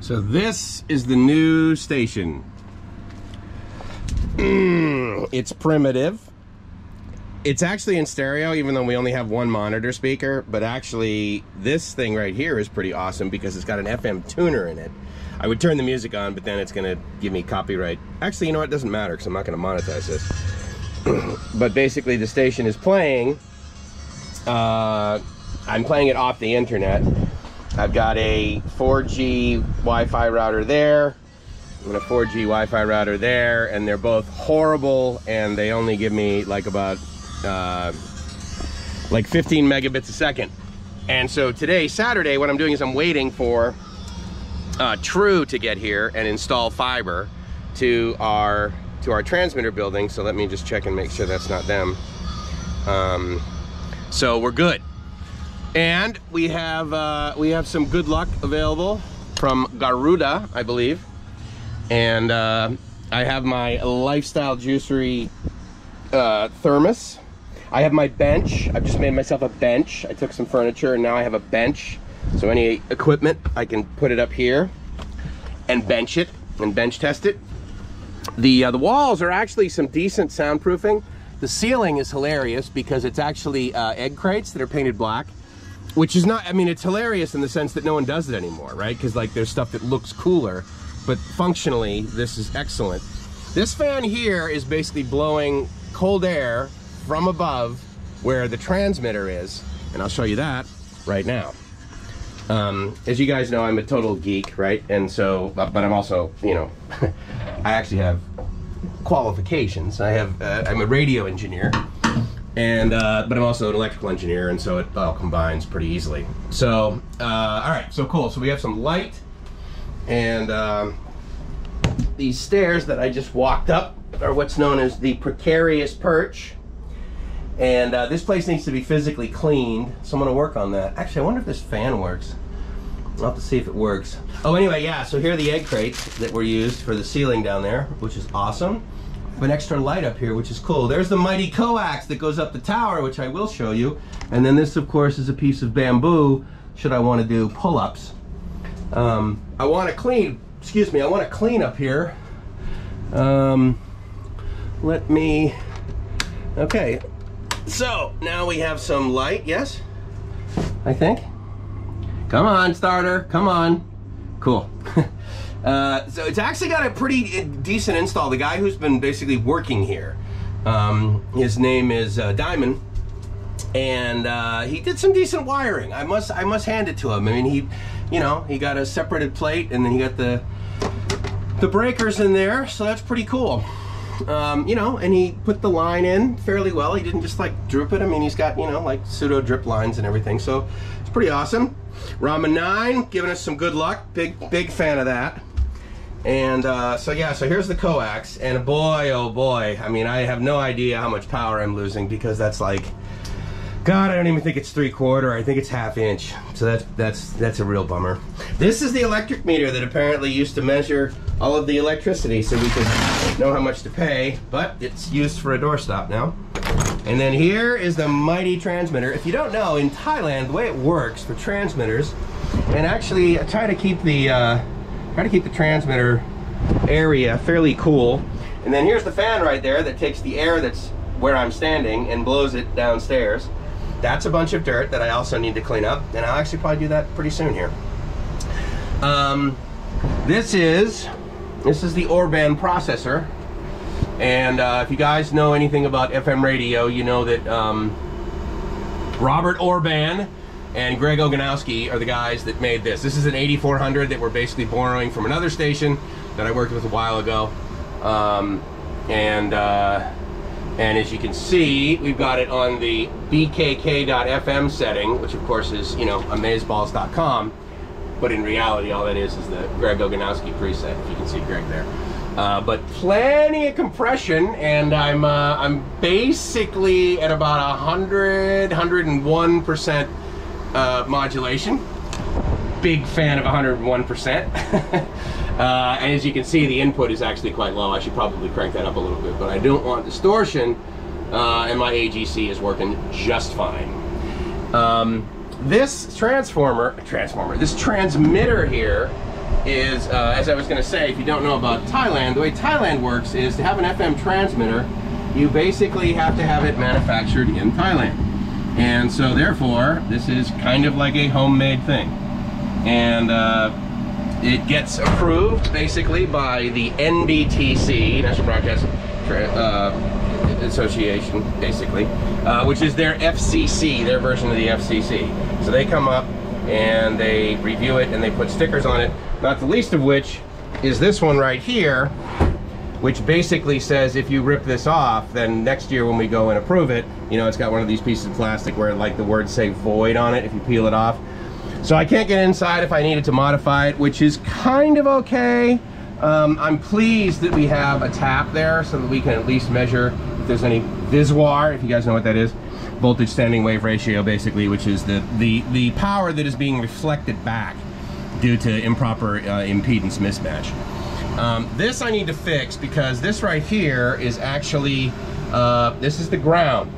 So this is the new station. It's primitive. It's actually in stereo, even though we only have one monitor speaker, but actually this thing right here is pretty awesome because it's got an FM tuner in it. I would turn the music on, but then it's gonna give me copyright. Actually, you know what, it doesn't matter because I'm not gonna monetize this. But basically the station is playing, I'm playing it off the internet. I've got a 4G Wi-Fi router there, and a 4G Wi-Fi router there, and they're both horrible, and they only give me like about like 15 megabits a second. And so today, Saturday, what I'm doing is I'm waiting for True to get here and install fiber to our transmitter building. So let me just check and make sure that's not them. So we're good. And we have some good luck available from Garuda, I believe. And I have my Lifestyle Juicery thermos. I have my bench. I've just made myself a bench. I took some furniture and now I have a bench. So any equipment, I can put it up here and bench it and bench test it. The walls are actually some decent soundproofing. The ceiling is hilarious because it's actually egg crates that are painted black. Which is not, I mean, it's hilarious in the sense that no one does it anymore, right? Because like there's stuff that looks cooler, but functionally this is excellent. This fan here is basically blowing cold air from above where the transmitter is, and I'll show you that right now. As you guys know, I'm a total geek, right? And so, but I'm also, you know, I actually have qualifications. I'm a radio engineer. And but I'm also an electrical engineer, and so it all combines pretty easily. So all right, so cool. So we have some light, and these stairs that I just walked up are what's known as the precarious perch. And this place needs to be physically cleaned, so I'm gonna work on that. Actually, I wonder if this fan works. I'll have to see if it works. Oh, anyway, yeah, so here are the egg crates that were used for the ceiling down there, which is awesome. An extra light up here, which is cool. There's the mighty coax that goes up the tower, which I will show you. And then this, of course, is a piece of bamboo, should I want to do pull-ups. I want to clean, excuse me, I want to clean up here. Let me, okay. So, now we have some light, yes? I think. Come on, starter, come on. Cool. So it's actually got a pretty decent install. The guy who's been basically working here, his name is Diamond, and he did some decent wiring. I must hand it to him. I mean, he got a separated plate, and then he got the breakers in there, so that's pretty cool. And he put the line in fairly well. He didn't just like droop it. I mean, he's got, like pseudo drip lines and everything, so it's pretty awesome. Ramen 9 giving us some good luck. Big fan of that. And so yeah, so here's the coax, and boy, oh boy, I mean, I have no idea how much power I'm losing because that's like, God, I don't even think it's 3/4. I think it's 1/2 inch. So that's a real bummer. This is the electric meter that apparently used to measure all of the electricity so we could know how much to pay, but it's used for a doorstop now. And then here is the mighty transmitter. If you don't know, in Thailand, the way it works for transmitters, and actually I try to keep the transmitter area fairly cool. And then here's the fan right there that takes the air that's where I'm standing and blows it downstairs. That's a bunch of dirt that I also need to clean up, and I'll actually probably do that pretty soon here. This is the Orban processor, and if you guys know anything about FM radio, you know that Robert Orban and Greg Oganowski are the guys that made this. This is an 8400 that we're basically borrowing from another station that I worked with a while ago. And as you can see, we've got it on the bkk.fm setting, which of course is, amazeballs.com. But in reality, all that is the Greg Oganowski preset, if you can see Greg there. But plenty of compression, and I'm basically at about 101% modulation. Big fan of 101%. And as you can see, the input is actually quite low. I should probably crank that up a little bit, but I don't want distortion, and my AGC is working just fine. This transmitter here is, as I was going to say, if you don't know about Thailand, the way Thailand works is to have an FM transmitter, you basically have to have it manufactured in Thailand. And so therefore, this is kind of like a homemade thing. And it gets approved basically by the NBTC, National Broadcast Association, basically, which is their FCC, their version of the FCC. So they come up and they review it and they put stickers on it, not the least of which is this one right here, which basically says if you rip this off, then next year when we go and approve it, you know, it's got one of these pieces of plastic where like the words say void on it if you peel it off. So I can't get inside if I needed to modify it, which is kind of okay. I'm pleased that we have a tap there so that we can at least measure if there's any VSWR, if you guys know what that is. Voltage standing wave ratio, basically, which is the power that is being reflected back due to improper impedance mismatch. This I need to fix because this right here is actually this is the ground,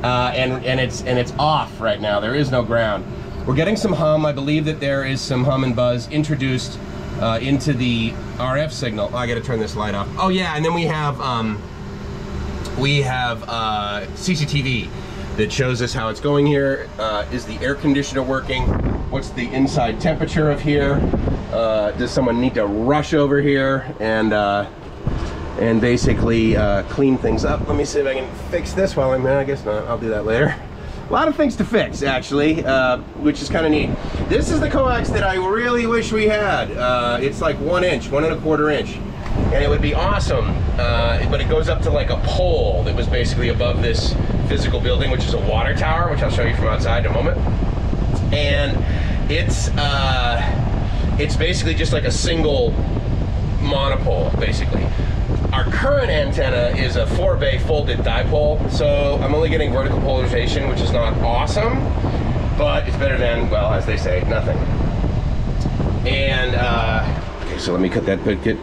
and it's off right now. There is no ground. We're getting some hum. I believe that there is some hum and buzz introduced into the RF signal. Oh, I got to turn this light off. Oh yeah, and then we have CCTV that shows us how it's going here. Is the air conditioner working? What's the inside temperature of here? Does someone need to rush over here and basically clean things up? Let me see if I can fix this while I'm here. I guess not. I'll do that later. A lot of things to fix, actually, which is kind of neat. This is the coax that I really wish we had. It's like 1 inch, 1 1/4 inch. And it would be awesome, but it goes up to like a pole that was basically above this physical building, which is a water tower, which I'll show you from outside in a moment. And it's basically just like a single monopole, basically. Our current antenna is a 4-bay folded dipole, so I'm only getting vertical polarization, which is not awesome, but it's better than, well, as they say, nothing. And, okay, so let me cut that bit.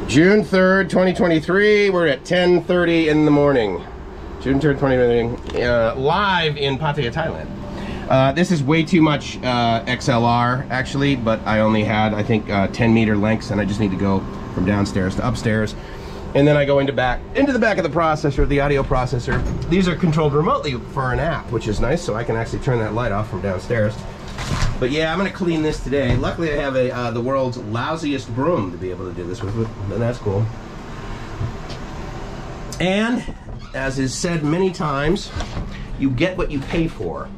June 3rd, 2023, we're at 10:30 in the morning. June 3rd, 2023, live in Pattaya, Thailand. This is way too much XLR, actually, but I only had, I think, 10-meter lengths, and I just need to go from downstairs to upstairs. And then I go into the back of the processor, the audio processor. These are controlled remotely for an app, which is nice, so I can actually turn that light off from downstairs. But yeah, I'm gonna clean this today. Luckily I have the world's lousiest broom to be able to do this with, and that's cool. And, as is said many times, you get what you pay for.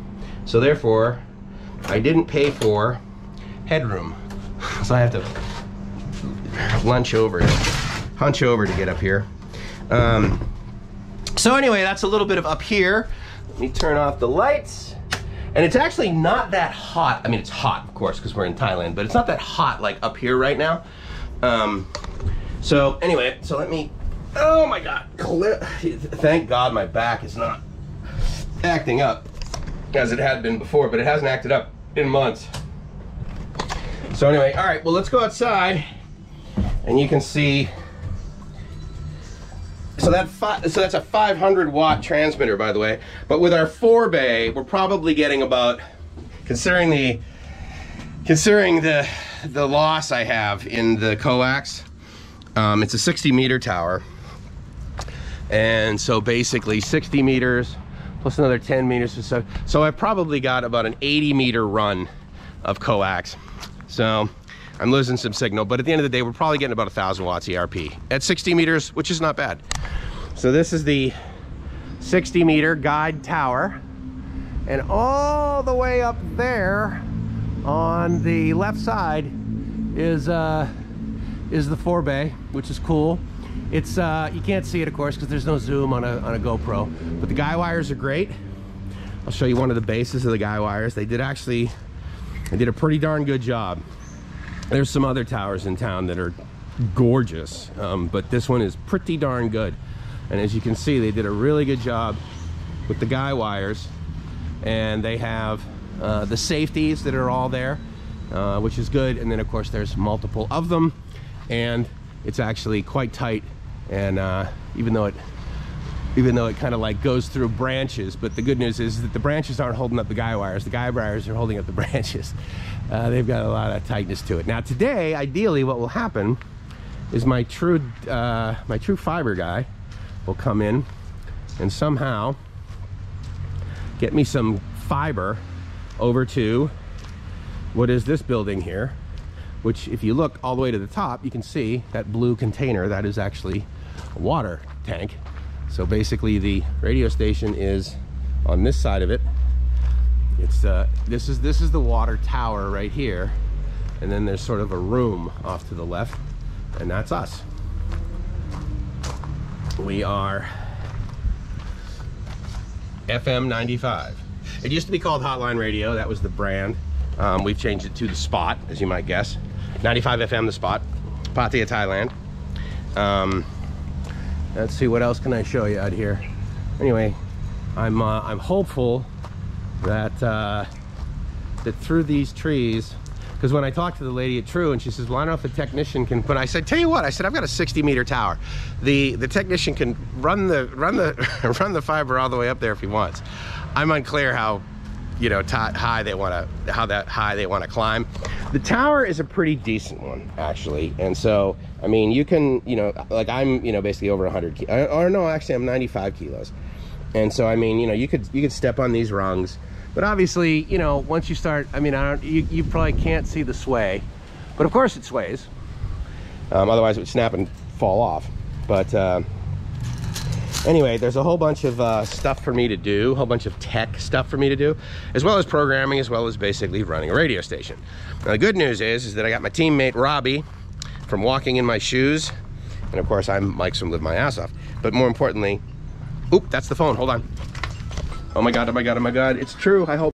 So therefore, I didn't pay for headroom. So I have to hunch over to get up here. So anyway, that's a little bit of up here. Let me turn off the lights. And it's actually not that hot. I mean, it's hot, of course, because we're in Thailand, but it's not that hot like up here right now. So anyway, so let me, oh my God, thank God my back is not acting up as it had been before, but it hasn't acted up in months. So anyway, all right, well, let's go outside and you can see. So that's a 500 watt transmitter, by the way. But with our 4-bay, we're probably getting about, considering the loss I have in the coax, it's a 60-meter tower, and so basically 60 meters plus another 10 meters or so. So I've probably got about an 80-meter run of coax. So I'm losing some signal, but at the end of the day, we're probably getting about 1,000 watts ERP at 60 meters, which is not bad. So this is the 60-meter guide tower, and all the way up there on the left side is the 4-bay, which is cool. It's you can't see it, of course, because there's no zoom on a GoPro, but the guy wires are great. I'll show you one of the bases of the guy wires. They did a pretty darn good job. There's some other towers in town that are gorgeous, but this one is pretty darn good. And as you can see, they did a really good job with the guy wires, and they have the safeties that are all there, which is good. And then of course there's multiple of them, and it's actually quite tight. And even though it even though it kind of like goes through branches. But the good news is that the branches aren't holding up the guy wires. The guy wires are holding up the branches. They've got a lot of tightness to it. Now today, ideally, what will happen is my true fiber guy will come in and somehow get me some fiber over to what is this building here, which if you look all the way to the top, you can see that blue container. That is actually a water tank. So basically the radio station is on this side of it. It's this is the water tower right here, and then there's sort of a room off to the left, and that's us. We are FM 95. It used to be called Hotline Radio. That was the brand. We've changed it to The Spot, as you might guess. 95 FM, The Spot, Pattaya, Thailand. Let's see, what else can I show you out here? Anyway, I'm hopeful that that through these trees, because when I talked to the lady at True, and she says, well, I don't know if the technician can put, I said, tell you what, I said, I've got a 60-meter tower. The technician can run the fiber all the way up there if he wants. I'm unclear how, you know, how high they want to climb. The tower is a pretty decent one, actually, and so I mean, you can, you know, like I'm, you know, basically over 100 or no, actually I'm 95 kilos, and so I mean, you know, you could step on these rungs, but obviously, you know, once you start, I mean, you probably can't see the sway, but of course it sways. Otherwise it would snap and fall off. But anyway, there's a whole bunch of stuff for me to do, a whole bunch of tech stuff for me to do, as well as programming, as well as basically running a radio station. Now, the good news is that I got my teammate Robbie from Walking in My Shoes, and of course I'm Mike's from Live My Ass Off. But more importantly, oop, that's the phone, hold on. Oh my God, oh my God, oh my God, it's True, I hope.